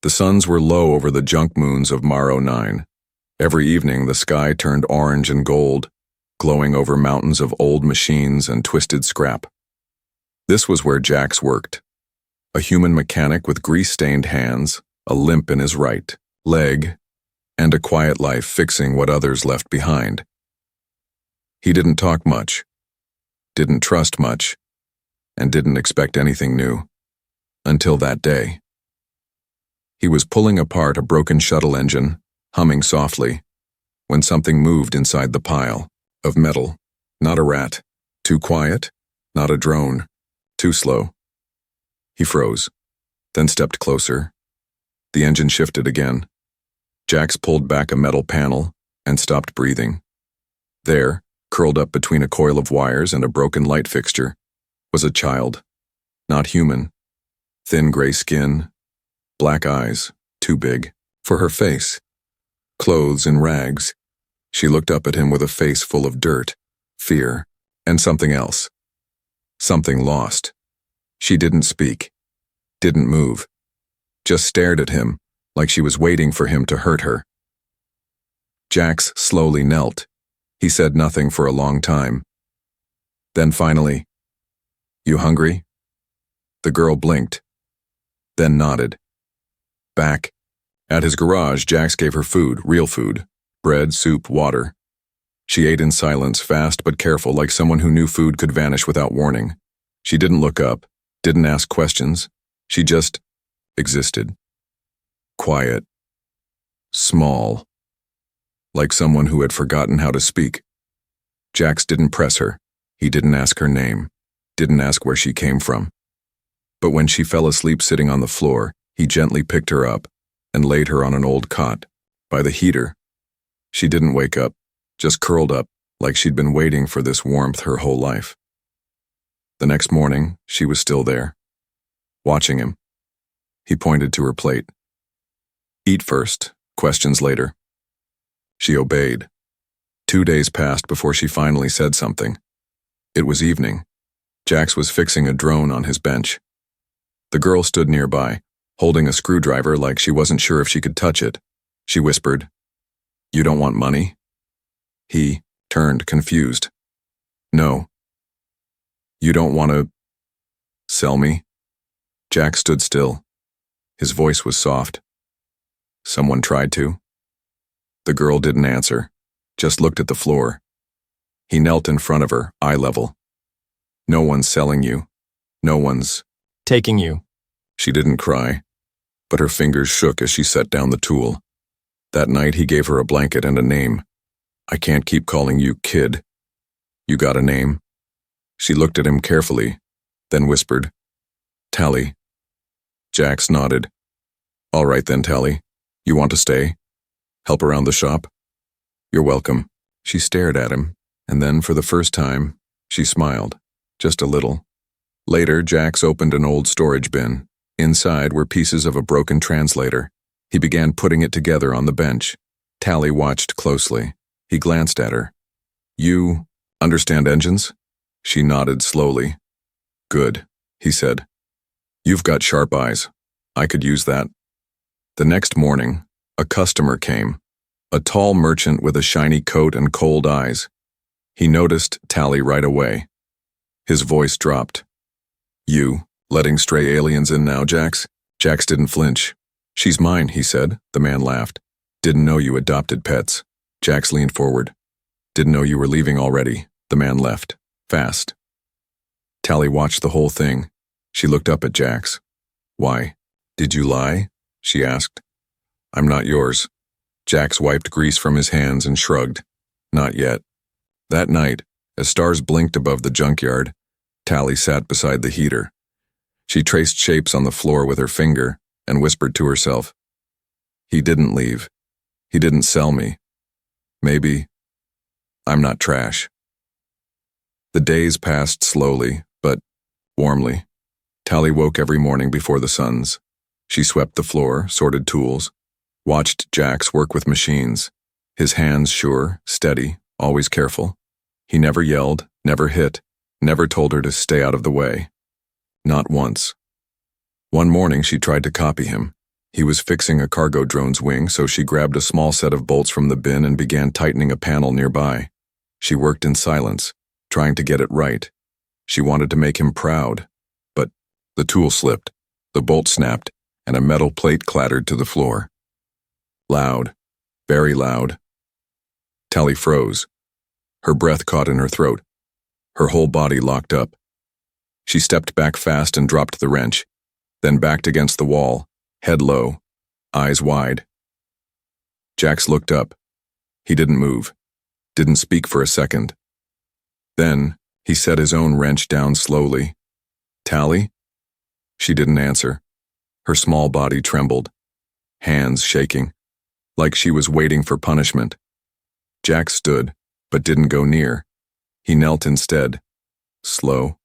The suns were low over the junk moons of Maro 9. Every evening the sky turned orange and gold, glowing over mountains of old machines and twisted scrap. This was where Jax worked. A human mechanic with grease-stained hands, a limp in his right leg, and a quiet life fixing what others left behind. He didn't talk much, didn't trust much, and didn't expect anything new. Until that day. He was pulling apart a broken shuttle engine, humming softly, when something moved inside the pile of metal. Not a rat. Too quiet. Not a drone. Too slow. He froze, then stepped closer. The engine shifted again. Jax pulled back a metal panel and stopped breathing. There, curled up between a coil of wires and a broken light fixture, was a child. Not human. Thin gray skin, black eyes, too big for her face. Clothes in rags. She looked up at him with a face full of dirt, fear, and something else. Something lost. She didn't speak, didn't move, just stared at him like she was waiting for him to hurt her. Jax slowly knelt. He said nothing for a long time. Then finally, "You hungry?" The girl blinked, then nodded. Back at his garage, Jax gave her food, real food, bread, soup, water. She ate in silence, fast but careful, like someone who knew food could vanish without warning. She didn't look up, didn't ask questions. She just existed. Quiet. Small. Like someone who had forgotten how to speak. Jax didn't press her. He didn't ask her name. Didn't ask where she came from. But when she fell asleep sitting on the floor, he gently picked her up and laid her on an old cot by the heater. She didn't wake up, just curled up like she'd been waiting for this warmth her whole life. The next morning, she was still there, watching him. He pointed to her plate. "Eat first, questions later." She obeyed. 2 days passed before she finally said something. It was evening. Jax was fixing a drone on his bench. The girl stood nearby, holding a screwdriver like she wasn't sure if she could touch it. She whispered, "You don't want money?" He turned, confused. "No." "You don't want to sell me?" Jax stood still. His voice was soft. "Someone tried to?" The girl didn't answer, just looked at the floor. He knelt in front of her, eye level. "No one's selling you. No one's taking you." She didn't cry, but her fingers shook as she set down the tool. That night he gave her a blanket and a name. "I can't keep calling you kid. You got a name?" She looked at him carefully, then whispered, "Tally." Jax nodded. "All right then, Tally. You want to stay? Help around the shop?" "You're welcome." She stared at him, and then for the first time, she smiled, just a little. Later, Jax opened an old storage bin. Inside were pieces of a broken translator. He began putting it together on the bench. Tally watched closely. He glanced at her. "You understand engines?" She nodded slowly. "Good," he said. "You've got sharp eyes. I could use that." The next morning, a customer came, a tall merchant with a shiny coat and cold eyes. He noticed Tally right away. His voice dropped. "You letting stray aliens in now, Jax?" Jax didn't flinch. "She's mine," he said. The man laughed. "Didn't know you adopted pets." Jax leaned forward. "Didn't know you were leaving already." The man left. Fast. Tally watched the whole thing. She looked up at Jax. "Why? Did you lie?" she asked. "I'm not yours." Jax wiped grease from his hands and shrugged. "Not yet." That night, as stars blinked above the junkyard, Tally sat beside the heater. She traced shapes on the floor with her finger and whispered to herself, "He didn't leave. He didn't sell me. Maybe I'm not trash." The days passed slowly, but warmly. Tally woke every morning before the suns. She swept the floor, sorted tools, watched Jax work with machines. His hands sure, steady, always careful. He never yelled, never hit, never told her to stay out of the way. Not once. One morning she tried to copy him. He was fixing a cargo drone's wing, so she grabbed a small set of bolts from the bin and began tightening a panel nearby. She worked in silence, trying to get it right. She wanted to make him proud. But the tool slipped, the bolt snapped, and a metal plate clattered to the floor. Loud, very loud. Tally froze. Her breath caught in her throat. Her whole body locked up. She stepped back fast and dropped the wrench, then backed against the wall, head low, eyes wide. Jax looked up. He didn't move, didn't speak for a second. Then, he set his own wrench down slowly. "Tally?" She didn't answer. Her small body trembled, hands shaking, like she was waiting for punishment. Jax stood, but didn't go near. He knelt instead, slow,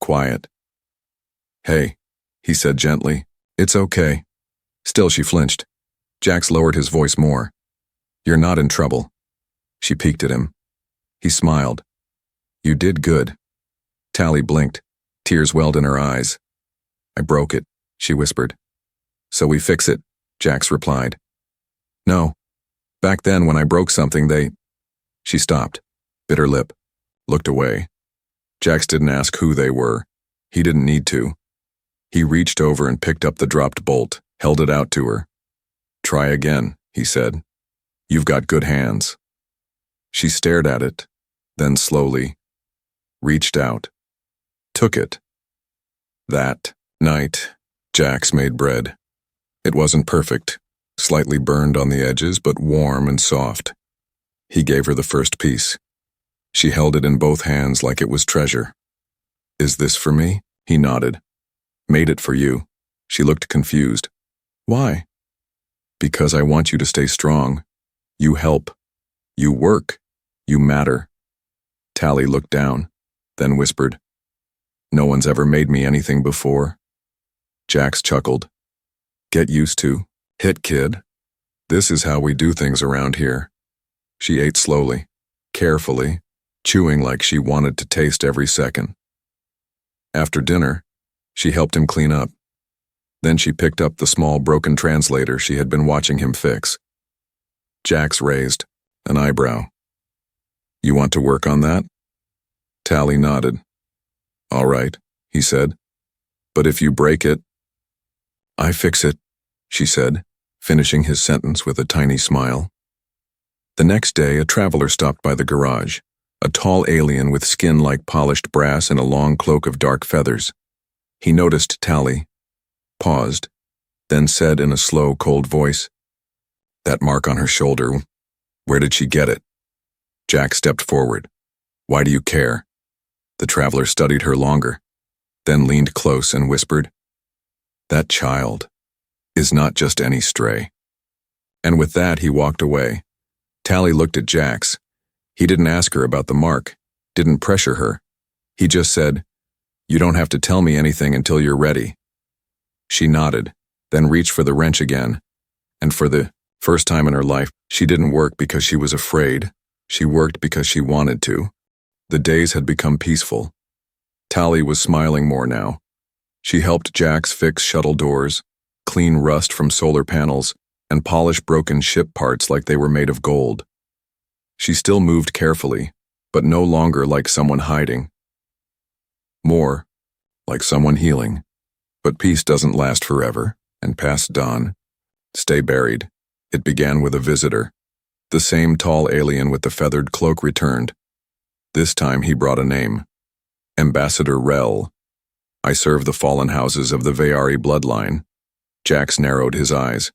quiet. "Hey," he said gently. "It's okay." Still she flinched. Jax lowered his voice more. "You're not in trouble." She peeked at him. He smiled. "You did good." Tally blinked. Tears welled in her eyes. "I broke it," she whispered. "So we fix it," Jax replied. "No. Back then when I broke something, they—" She stopped, bit her lip, looked away. Jax didn't ask who they were. He didn't need to. He reached over and picked up the dropped bolt, held it out to her. "Try again," he said. "You've got good hands." She stared at it, then slowly reached out, took it. That night, Jax made bread. It wasn't perfect, slightly burned on the edges, but warm and soft. He gave her the first piece. She held it in both hands like it was treasure. "Is this for me?" He nodded. "Made it for you." She looked confused. "Why?" "Because I want you to stay strong. You help. You work. You matter." Tally looked down, then whispered, "No one's ever made me anything before." Jax chuckled. "Get used to it, kid. This is how we do things around here." She ate slowly, carefully, chewing like she wanted to taste every second. After dinner, she helped him clean up. Then she picked up the small broken translator she had been watching him fix. Jax raised an eyebrow. "You want to work on that?" Tally nodded. "All right," he said. "But if you break it—" "I fix it," she said, finishing his sentence with a tiny smile. The next day, a traveler stopped by the garage, a tall alien with skin like polished brass and a long cloak of dark feathers. He noticed Tally, paused, then said in a slow, cold voice, "That mark on her shoulder, where did she get it?" Jack stepped forward. "Why do you care?" The traveler studied her longer, then leaned close and whispered, "That child is not just any stray." And with that, he walked away. Tally looked at Jax. He didn't ask her about the mark, didn't pressure her. He just said, "You don't have to tell me anything until you're ready." She nodded, then reached for the wrench again. And for the first time in her life, she didn't work because she was afraid. She worked because she wanted to. The days had become peaceful. Tally was smiling more now. She helped Jax fix shuttle doors, clean rust from solar panels, and polish broken ship parts like they were made of gold. She still moved carefully, but no longer like someone hiding. More like someone healing. But peace doesn't last forever, and past dawn, stay buried. It began with a visitor. The same tall alien with the feathered cloak returned. This time he brought a name. Ambassador Rel. "I serve the fallen houses of the Vayari bloodline." Jax narrowed his eyes.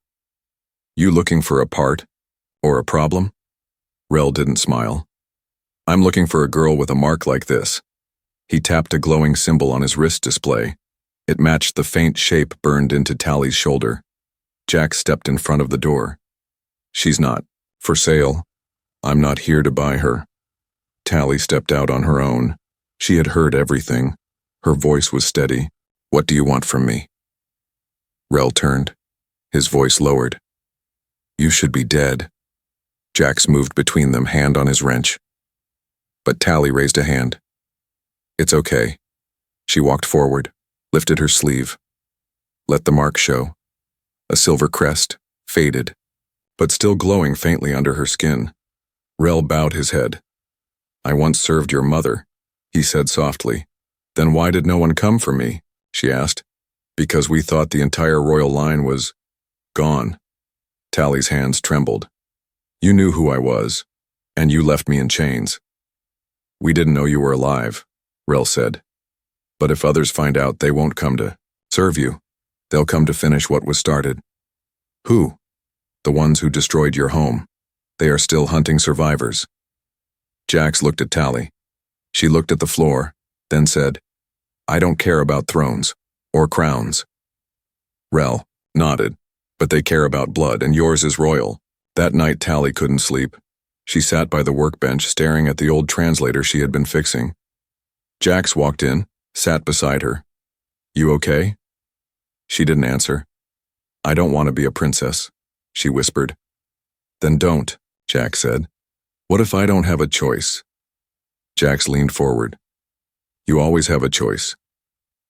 "You looking for a part? Or a problem?" Rel didn't smile. "I'm looking for a girl with a mark like this." He tapped a glowing symbol on his wrist display. It matched the faint shape burned into Tally's shoulder. Jack stepped in front of the door. "She's not for sale. I'm not here to buy her." Tally stepped out on her own. She had heard everything. Her voice was steady. "What do you want from me?" Rel turned. His voice lowered. "You should be dead." Jax moved between them, hand on his wrench. But Tally raised a hand. "It's okay." She walked forward, lifted her sleeve. "Let the mark show." a silver crest, faded, but still glowing faintly under her skin. Rel bowed his head. "I once served your mother," he said softly. "Then why did no one come for me?" she asked. "Because we thought the entire royal line was gone." Tally's hands trembled. "You knew who I was, and you left me in chains." "We didn't know you were alive," Rel said. "But if others find out, they won't come to serve you. They'll come to finish what was started." "Who?" "The ones who destroyed your home. They are still hunting survivors." Jax looked at Tally. She looked at the floor, then said, "I don't care about thrones or crowns." Rel nodded. "But they care about blood, and yours is royal." That night Tally couldn't sleep. She sat by the workbench staring at the old translator she had been fixing. Jax walked in, sat beside her. "You okay?" She didn't answer. "I don't want to be a princess," she whispered. "Then don't," Jax said. "What if I don't have a choice?" Jax leaned forward. "You always have a choice.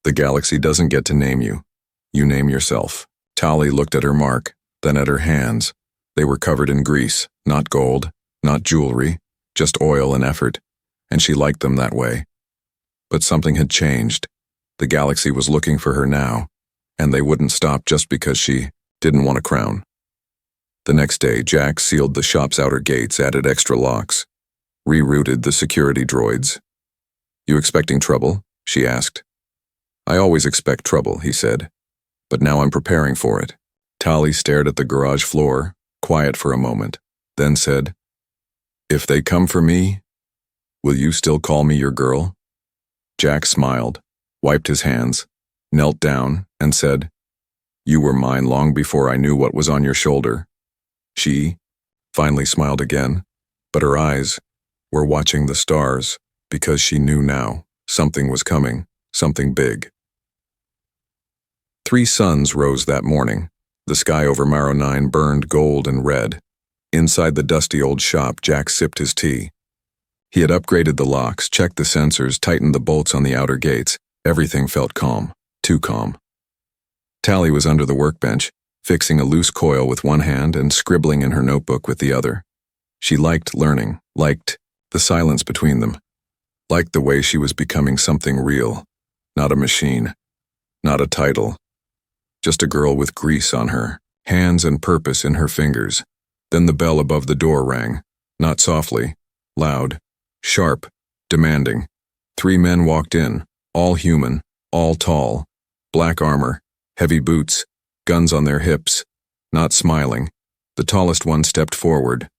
The galaxy doesn't get to name you. You name yourself." Tally looked at her mark, then at her hands. They were covered in grease, not gold, not jewelry, just oil and effort, and she liked them that way. But something had changed. The galaxy was looking for her now, and they wouldn't stop just because she didn't want a crown. The next day, Jax sealed the shop's outer gates, added extra locks, rerouted the security droids. "You expecting trouble?" she asked. "I always expect trouble," he said. "But now I'm preparing for it." Tally stared at the garage floor, quiet for a moment, then said, "If they come for me, will you still call me your girl?" Jack smiled, wiped his hands, knelt down, and said, "You were mine long before I knew what was on your shoulder." She finally smiled again, but her eyes were watching the stars because she knew now something was coming, something big. 3 suns rose that morning. The sky over Marrow 9 burned gold and red. Inside the dusty old shop, Jack sipped his tea. He had upgraded the locks, checked the sensors, tightened the bolts on the outer gates. Everything felt calm, too calm. Tally was under the workbench, fixing a loose coil with one hand and scribbling in her notebook with the other. She liked learning, liked the silence between them, liked the way she was becoming something real, not a machine, not a title. Just a girl with grease on her, hands and purpose in her fingers. Then the bell above the door rang, not softly, loud, sharp, demanding. 3 men walked in, all human, all tall, black armor, heavy boots, guns on their hips, not smiling. The tallest one stepped forward.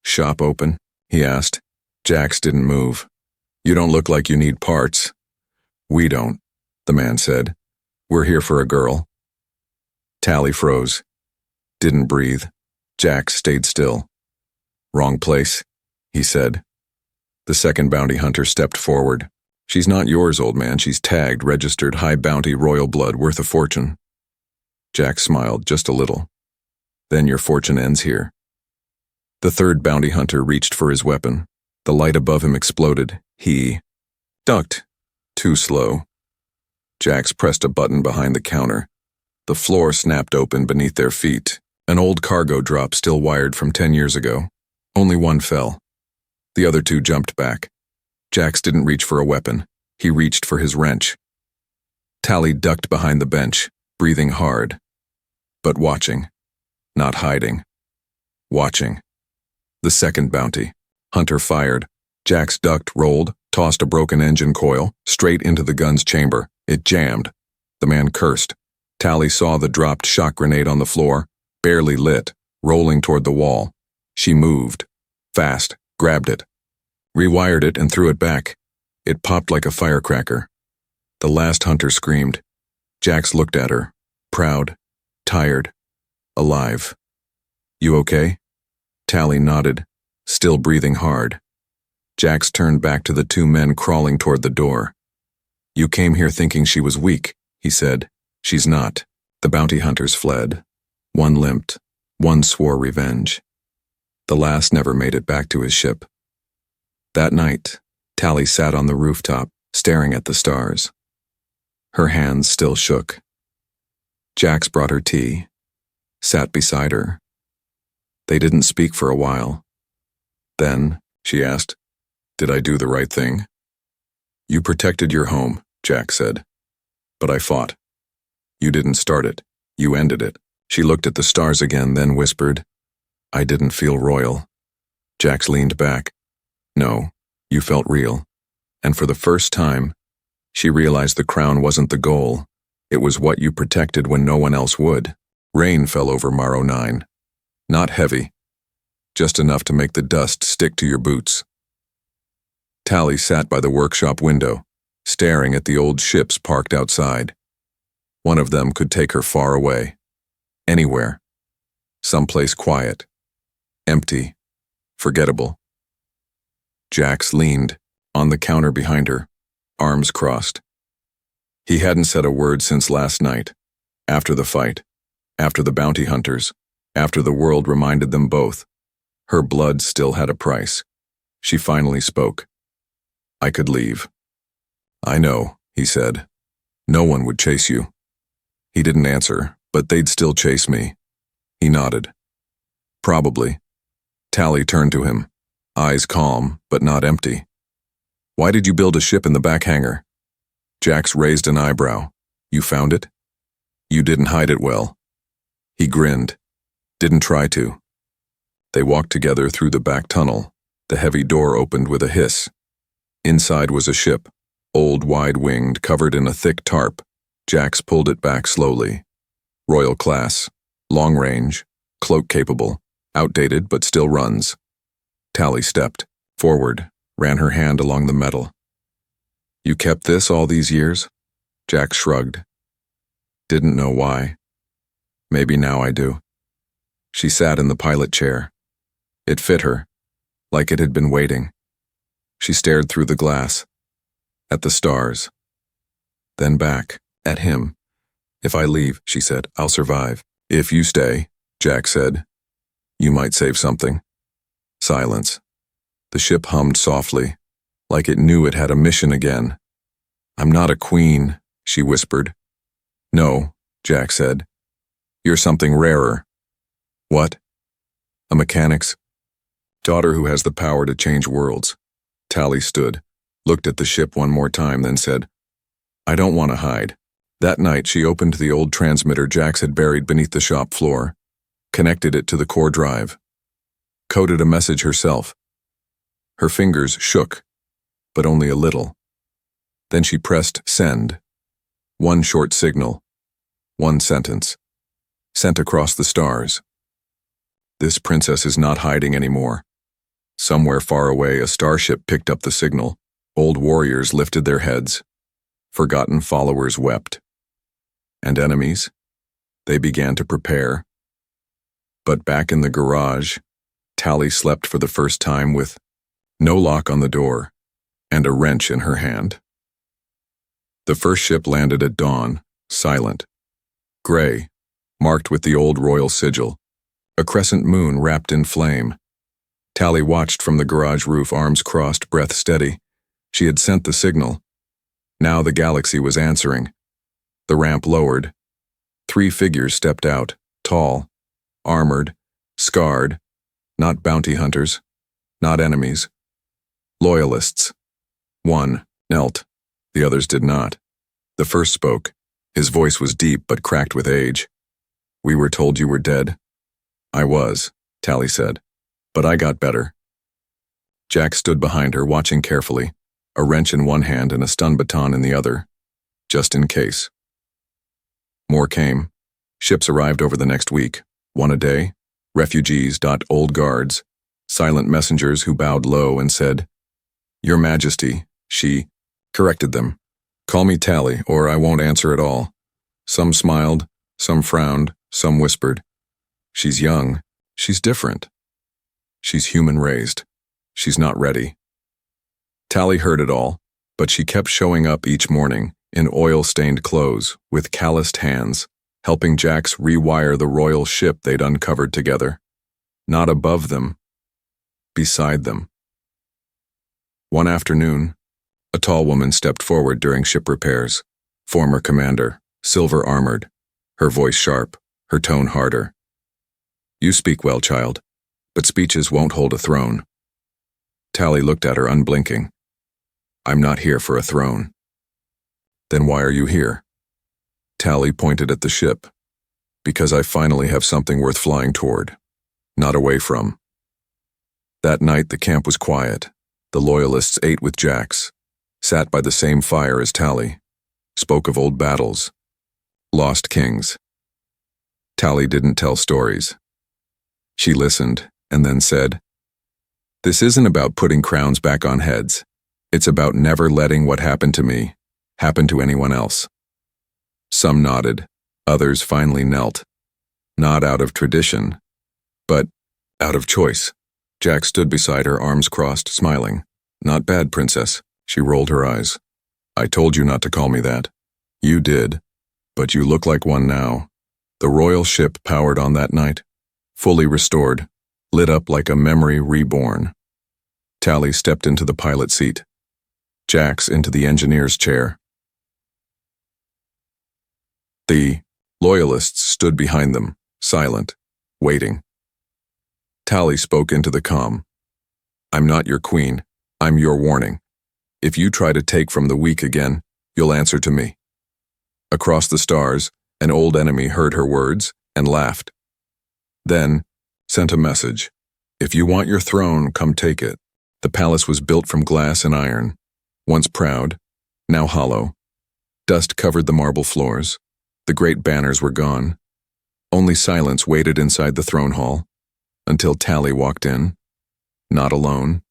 "Shop open?" he asked. Jax didn't move. "You don't look like you need parts." "We don't," the man said. "We're here for a girl." Tally froze. Didn't breathe. Jax stayed still. "Wrong place," he said. The second bounty hunter stepped forward. "She's not yours, old man. She's tagged, registered, high bounty, royal blood, worth a fortune." Jack smiled just a little. "Then your fortune ends here." The third bounty hunter reached for his weapon. The light above him exploded. He ducked. Too slow. Jax pressed a button behind the counter. The floor snapped open beneath their feet. An old cargo drop still wired from 10 years ago. Only one fell. The other 2 jumped back. Jax didn't reach for a weapon. He reached for his wrench. Tally ducked behind the bench, breathing hard. But watching. Not hiding. Watching. The second bounty. Hunter fired. Jax ducked, rolled, tossed a broken engine coil, straight into the gun's chamber. It jammed. The man cursed. Tally saw the dropped shock grenade on the floor, barely lit, rolling toward the wall. She moved. Fast. Grabbed it. Rewired it and threw it back. It popped like a firecracker. The last hunter screamed. Jax looked at her. Proud. Tired. Alive. "You okay?" Tally nodded, still breathing hard. Jax turned back to the 2 men crawling toward the door. "You came here thinking she was weak," he said. "She's not." The bounty hunters fled. One limped. One swore revenge. The last never made it back to his ship. That night, Tally sat on the rooftop, staring at the stars. Her hands still shook. Jax brought her tea. sat beside her. They didn't speak for a while. Then, she asked, "Did I do the right thing?" "You protected your home," Jack said. "But I fought. You didn't start it. You ended it." She looked at the stars again, then whispered, "I didn't feel royal." Jax leaned back. "No, you felt real." And for the first time, she realized the crown wasn't the goal. It was what you protected when no one else would. Rain fell over Morrow 9. Not heavy, just enough to make the dust stick to your boots. Tally sat by the workshop window, staring at the old ships parked outside. One of them could take her far away. Anywhere. Someplace quiet. Empty. Forgettable. Jax leaned, on the counter behind her, arms crossed. He hadn't said a word since last night, after the fight, after the bounty hunters, after the world reminded them both. Her blood still had a price. She finally spoke. "I could leave." "I know," he said. "No one would chase you." He didn't answer, but they'd still chase me. He nodded. "Probably." Tally turned to him, eyes calm, but not empty. "Why did you build a ship in the back hangar?" Jax raised an eyebrow. "You found it?" "You didn't hide it well." He grinned. "Didn't try to." They walked together through the back tunnel. The heavy door opened with a hiss. Inside was a ship, old wide-winged, covered in a thick tarp. Jax pulled it back slowly. Royal class, long range, cloak-capable, outdated but still runs. Tally stepped forward, ran her hand along the metal. "You kept this all these years?" Jack shrugged. "Didn't know why. Maybe now I do." She sat in the pilot chair. It fit her, like it had been waiting. She stared through the glass, at the stars, then back, at him. "If I leave," she said, "I'll survive." "If you stay," Jack said, "you might save something." Silence. The ship hummed softly, like it knew it had a mission again. "I'm not a queen," she whispered. "No," Jack said. "You're something rarer." "What?" "A mechanic's daughter who has the power to change worlds." Tally stood, looked at the ship one more time, then said, "I don't want to hide." That night she opened the old transmitter Jax had buried beneath the shop floor, connected it to the core drive, coded a message herself. Her fingers shook, but only a little. Then she pressed send. One short signal, one sentence, sent across the stars. "This princess is not hiding anymore." Somewhere far away, a starship picked up the signal. Old warriors lifted their heads. Forgotten followers wept. And enemies? They began to prepare. But back in the garage, Tally slept for the first time with no lock on the door and a wrench in her hand. The first ship landed at dawn, silent. Gray, marked with the old royal sigil, a crescent moon wrapped in flame. Tally watched from the garage roof, arms crossed, breath steady. She had sent the signal. Now the galaxy was answering. The ramp lowered. 3 figures stepped out, tall, armored, scarred, not bounty hunters, not enemies. Loyalists. One knelt, the others did not. The first spoke. His voice was deep but cracked with age. "We were told you were dead." "I was," Tally said, "but I got better." Jack stood behind her, watching carefully, a wrench in one hand and a stun baton in the other, just in case. More came. Ships arrived over the next week, one a day, refugees, old guards, silent messengers who bowed low and said, "Your Majesty," she corrected them. "Call me Tally, or I won't answer at all." Some smiled, some frowned, some whispered. "She's young. She's different. She's human-raised. She's not ready." Tally heard it all, but she kept showing up each morning, in oil-stained clothes, with calloused hands, helping Jax rewire the royal ship they'd uncovered together. Not above them, beside them. One afternoon, a tall woman stepped forward during ship repairs. Former commander, silver-armored, her voice sharp, her tone harder. You speak well, child, but speeches won't hold a throne. Tally looked at her unblinking. I'm not here for a throne. Then why are you here? Tally pointed at the ship. Because I finally have something worth flying toward, not away from. That night the camp was quiet. The loyalists ate with Jax, sat by the same fire as Tally, spoke of old battles, lost kings. Tally didn't tell stories. She listened and then said, This isn't about putting crowns back on heads. It's about never letting what happened to me happen to anyone else. Some nodded, others finally knelt. Not out of tradition, but out of choice. Jax stood beside her, arms crossed, smiling. Not bad, princess. She rolled her eyes. I told you not to call me that. You did, but you look like one now. The royal ship powered on that night, fully restored, lit up like a memory reborn. Tally stepped into the pilot seat. Jax into the engineer's chair. The loyalists stood behind them, silent, waiting. Tally spoke into the comm. I'm not your queen. I'm your warning. If you try to take from the weak again, you'll answer to me. Across the stars, an old enemy heard her words and laughed. Then, sent a message. If you want your throne, come take it. The palace was built from glass and iron. Once proud, now hollow. Dust covered the marble floors. The great banners were gone. Only silence waited inside the throne hall, until Tally walked in, not alone.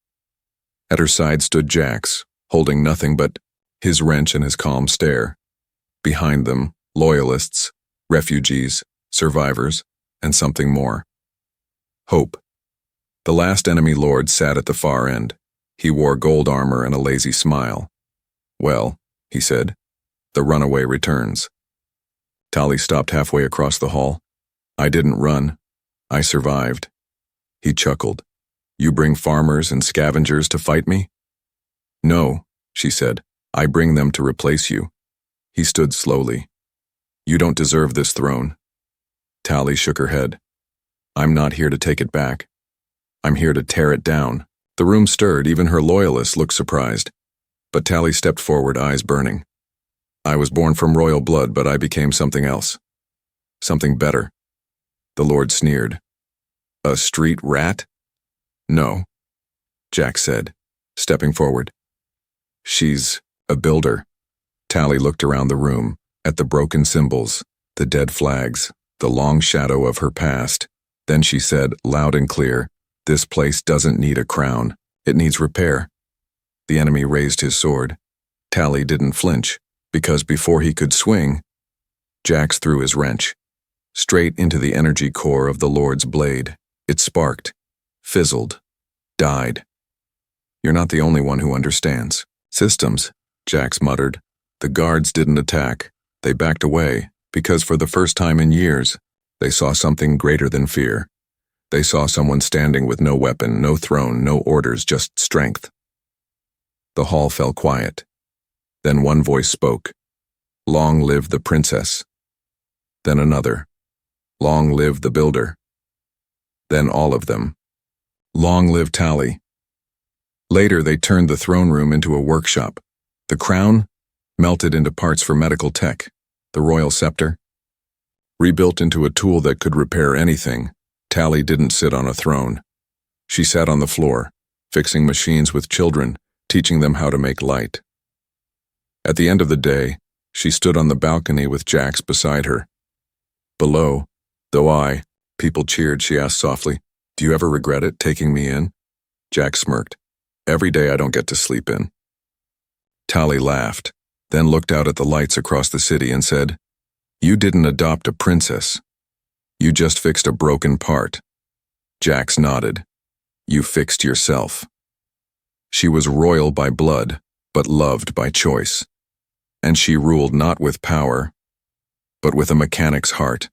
At her side stood Jax, holding nothing but his wrench and his calm stare. Behind them, loyalists, refugees, survivors, and something more. Hope. The last enemy lord sat at the far end. He wore gold armor and a lazy smile. Well, he said, the runaway returns. Tally stopped halfway across the hall. I didn't run. I survived. He chuckled. You bring farmers and scavengers to fight me? No, she said. I bring them to replace you. He stood slowly. You don't deserve this throne. Tally shook her head. I'm not here to take it back. I'm here to tear it down. The room stirred, even her loyalists looked surprised. But Tally stepped forward, eyes burning. I was born from royal blood, but I became something else. Something better. The Lord sneered. A street rat? No, Jax said, stepping forward. She's a builder. Tally looked around the room, at the broken symbols, the dead flags, the long shadow of her past. Then she said, loud and clear, this place doesn't need a crown. It needs repair. The enemy raised his sword. Tally didn't flinch, because before he could swing, Jax threw his wrench, straight into the energy core of the Lord's blade. It sparked, fizzled, died. You're not the only one who understands. Systems, Jax muttered. The guards didn't attack. They backed away, because for the first time in years, they saw something greater than fear. They saw someone standing with no weapon, no throne, no orders, just strength. The hall fell quiet. Then one voice spoke. Long live the princess. Then another. Long live the builder. Then all of them. Long live Tally. Later they turned the throne room into a workshop. The crown melted into parts for medical tech. The royal scepter rebuilt into a tool that could repair anything. Tally didn't sit on a throne. She sat on the floor, fixing machines with children, teaching them how to make light. At the end of the day, she stood on the balcony with Jax beside her. Below, people cheered, she asked softly, Do you ever regret it, taking me in? Jax smirked. Every day I don't get to sleep in. Tally laughed, then looked out at the lights across the city and said, You didn't adopt a princess. You just fixed a broken part. Jax nodded. You fixed yourself. She was royal by blood, but loved by choice. And she ruled not with power, but with a mechanic's heart.